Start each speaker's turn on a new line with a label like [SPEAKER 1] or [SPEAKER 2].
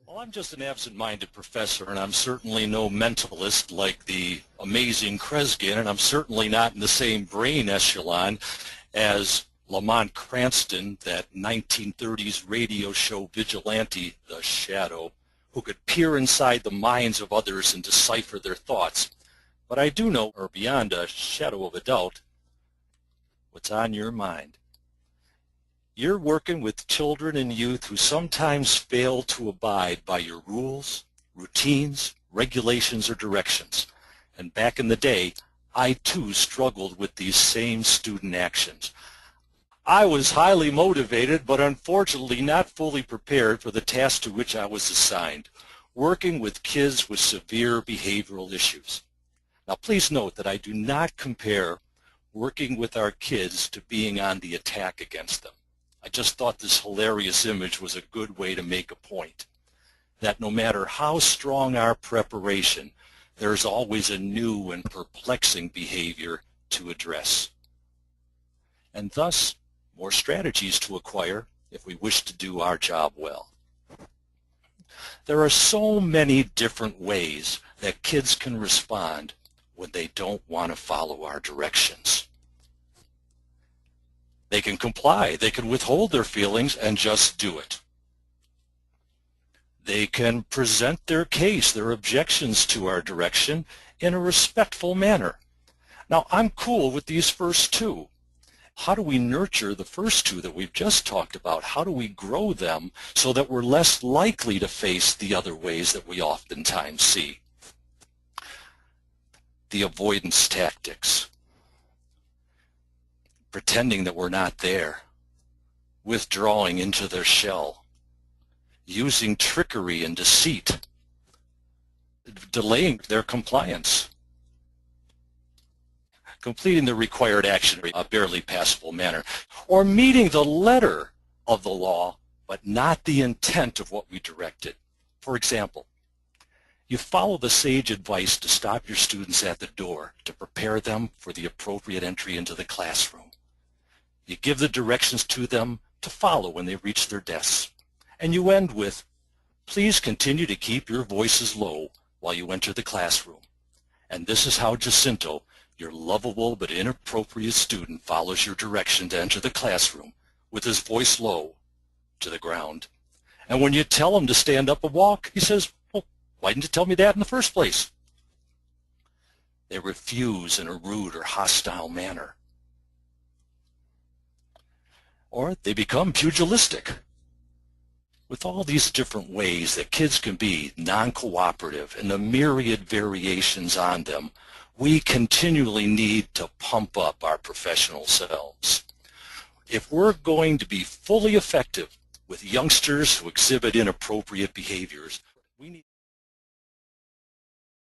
[SPEAKER 1] Well, I'm just an absent-minded professor, and I'm certainly no mentalist like the amazing Kresge, and I'm certainly not in the same brain echelon as Lamont Cranston, that 1930s radio show vigilante, the Shadow, who could peer inside the minds of others and decipher their thoughts. But I do know, or beyond a shadow of a doubt, what's on your mind. You're working with children and youth who sometimes fail to abide by your rules, routines, regulations, or directions. And back in the day, I too struggled with these same student actions. I was highly motivated, but unfortunately not fully prepared for the task to which I was assigned, working with kids with severe behavioral issues. Now please note that I do not compare working with our kids to being on the attack against them. I just thought this hilarious image was a good way to make a point, that no matter how strong our preparation, there's always a new and perplexing behavior to address, and thus more strategies to acquire if we wish to do our job well. There are so many different ways that kids can respond when they don't want to follow our directions. They can comply, they can withhold their feelings and just do it. They can present their case, their objections to our direction in a respectful manner. Now, I'm cool with these first two. How do we nurture the first two that we've just talked about? How do we grow them so that we're less likely to face the other ways that we oftentimes see? The avoidance tactics. Pretending that we're not there, withdrawing into their shell, using trickery and deceit, delaying their compliance, completing the required action in a barely passable manner, or meeting the letter of the law but not the intent of what we directed. For example, you follow the sage advice to stop your students at the door to prepare them for the appropriate entry into the classroom. You give the directions to them to follow when they reach their desks. And you end with, please continue to keep your voices low while you enter the classroom. And this is how Jacinto, your lovable but inappropriate student, follows your direction to enter the classroom with his voice low to the ground. And when you tell him to stand up and walk, he says, well, why didn't you tell me that in the first place? They refuse in a rude or hostile manner. Or they become pugilistic. With all these different ways that kids can be non-cooperative and the myriad variations on them, we continually need to pump up our professional selves. If we're going to be fully effective with youngsters who exhibit inappropriate behaviors, we need